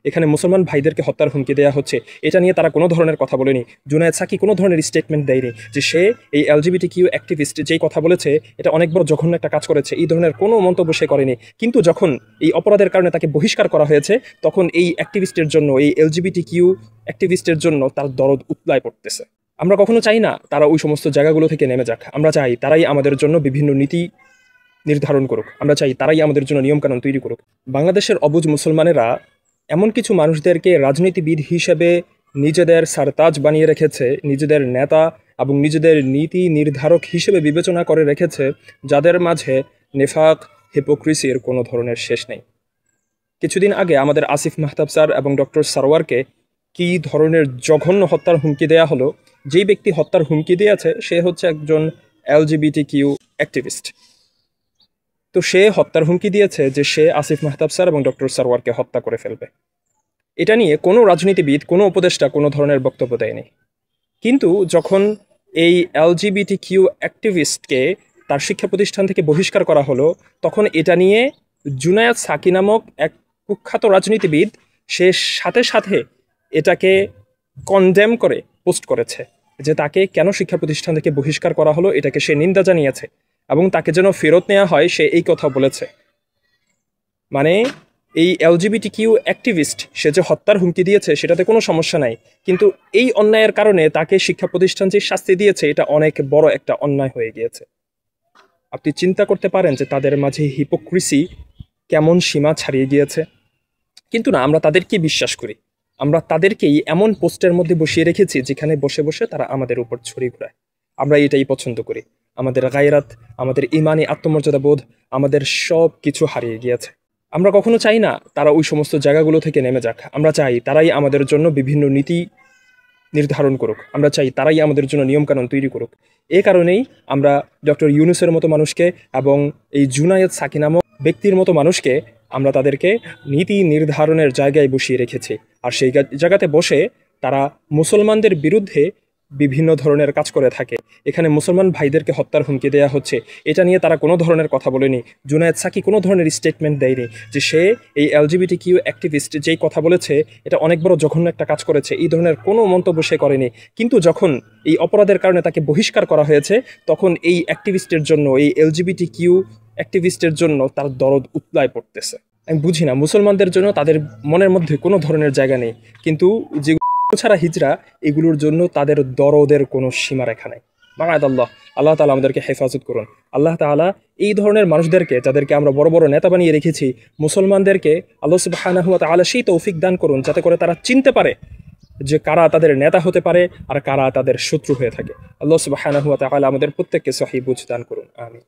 এখানে মুসলমান ভাইদেরকে হত্যার হুমকি দেওয়া হচ্ছে, এটা নিয়ে তারা কোনো ধরনের কথা বলেনি। জুনায়েদ সাকি কোনো ধরনের স্টেটমেন্ট দেয়নি যে সে এই LGBTQ অ্যাক্টিভিস্ট যেই কথা বলেছে এটা অনেক বড় জঘন্য একটা কাজ করেছে, এই ধরনের কোনো মন্তব্য সে করেনি। কিন্তু যখন এই অপরাধের কারণে তাকে বহিষ্কার করা হয়েছে তখন এই অ্যাক্টিভিস্টের জন্য, এই LGBTQ অ্যাক্টিভিস্টের জন্য তার দরদ উতলায় পড়তেছে। আমরা কখনো চাই না তারা ওই সমস্ত জায়গাগুলো থেকে নেমে যাক। আমরা চাই তারাই আমাদের জন্য বিভিন্ন নীতি নির্ধারণ করুক, আমরা চাই তারাই আমাদের জন্য নিয়মকানুন তৈরি করুক। বাংলাদেশের অবুঝ মুসলমানেরা এমন কিছু মানুষদেরকে রাজনীতিবিদ হিসেবে নিজেদের সারতাজ বানিয়ে রেখেছে, নিজেদের নেতা এবং নিজেদের নীতি নির্ধারক হিসেবে বিবেচনা করে রেখেছে, যাদের মাঝে নেফাক, হিপোক্রিসির কোনো ধরনের শেষ নেই। কিছুদিন আগে আমাদের আসিফ মাহতাব স্যার এবং ডক্টর সারোয়ারকে কী ধরনের জঘন্য হত্যার হুমকি দেয়া হলো। যেই ব্যক্তি হত্যার হুমকি দিয়েছে সে হচ্ছে একজন LGBTQ অ্যাক্টিভিস্ট। তো সে হত্যার হুমকি দিয়েছে যে সে আসিফ মাহতাব স্যার এবং ডক্টর সারোয়ারকে হত্যা করে ফেলবে। এটা নিয়ে কোনো রাজনীতিবিদ, কোনো উপদেষ্টা কোনো ধরনের বক্তব্য দেয়নি। কিন্তু যখন এই LGBTQ অ্যাক্টিভিস্টকে তার শিক্ষা প্রতিষ্ঠান থেকে বহিষ্কার করা হলো তখন এটা নিয়ে জুনায়েদ সাকি নামক এক কুখ্যাত রাজনীতিবিদ সে সাথে সাথে এটাকে কনডেম করে পোস্ট করেছে যে তাকে কেন শিক্ষা প্রতিষ্ঠান থেকে বহিষ্কার করা হলো, এটাকে সে নিন্দা জানিয়েছে এবং তাকে যেন ফেরত নেওয়া হয় সে এই কথা বলেছে। মানে এই LGBTQ অ্যাক্টিভিস্ট সে যে হত্যার হুমকি দিয়েছে সেটাতে কোনো সমস্যা নাই, কিন্তু এই অন্যায়ের কারণে তাকে শিক্ষা প্রতিষ্ঠান যে শাস্তি দিয়েছে এটা অনেক বড় একটা অন্যায় হয়ে গিয়েছে। আপনি চিন্তা করতে পারেন যে তাদের মাঝে হিপোক্রিসি কেমন সীমা ছাড়িয়ে গিয়েছে। কিন্তু না, আমরা তাদেরকে বিশ্বাস করি, আমরা তাদেরকেই এমন পোস্টের মধ্যে বসিয়ে রেখেছি যেখানে বসে বসে তারা আমাদের উপর ছড়ি ঘোরায়। আমরা এটাই পছন্দ করি। আমাদের গায়রাত, আমাদের ইমানি আত্মমর্যাদা বোধ, আমাদের সব কিছু হারিয়ে গিয়েছে। আমরা কখনো চাই না তারা ওই সমস্ত জায়গাগুলো থেকে নেমে যাক। আমরা চাই তারাই আমাদের জন্য বিভিন্ন নীতি নির্ধারণ করুক, আমরা চাই তারাই আমাদের জন্য নিয়মকানুন তৈরি করুক। এ কারণেই আমরা ডক্টর ইউনুসের মতো মানুষকে এবং এই জুনায়েদ সাকি নামক ব্যক্তির মতো মানুষকে আমরা তাদেরকে নীতি নির্ধারণের জায়গায় বসিয়ে রেখেছি। আর সেই জায়গাতে বসে তারা মুসলমানদের বিরুদ্ধে বিভিন্ন ধরনের কাজ করে থাকে। এখানে মুসলমান ভাইদেরকে হত্যার হুমকি দেওয়া হচ্ছে, এটা নিয়ে তারা কোনো ধরনের কথা বলেনি। জুনায়েদ সাকি কোনো ধরনের স্টেটমেন্ট দেয়নি যে সে এই LGBTQ অ্যাক্টিভিস্ট যেই কথা বলেছে এটা অনেক বড় জঘন্য একটা কাজ করেছে, এই ধরনের কোনো মন্তব্য সে করেনি। কিন্তু যখন এই অপরাধের কারণে তাকে বহিষ্কার করা হয়েছে তখন এই অ্যাক্টিভিস্টের জন্য, এই LGBTQ অ্যাক্টিভিস্টের জন্য তার দরদ উতলায় পড়তেছে। আমি বুঝি না, মুসলমানদের জন্য তাদের মনের মধ্যে কোনো ধরনের জায়গা নেই, কিন্তু যে ছাড়া হিজরা এগুলোর জন্য তাদের দরদের কোনো সীমারেখা নেই। মাআদাল্লাহ, আল্লাহ তাআলা আমাদেরকে হেফাজত করুন। আল্লাহ তাআলা এই ধরনের মানুষদেরকে, যাদেরকে আমরা বড় বড় নেতা বানিয়ে রেখেছি, মুসলমানদেরকে আল্লাহ সুবহানাহু ওয়া তাআলা সেই তৌফিক দান করুন যাতে করে তারা চিনতে পারে যে কারা তাদের নেতা হতে পারে আর কারা তাদের শত্রু হয়ে থাকে। আল্লাহ সুবহানাহু ওয়া তাআলা আমাদের প্রত্যেককে সহিহ বুঝ দান করুন। আমিন।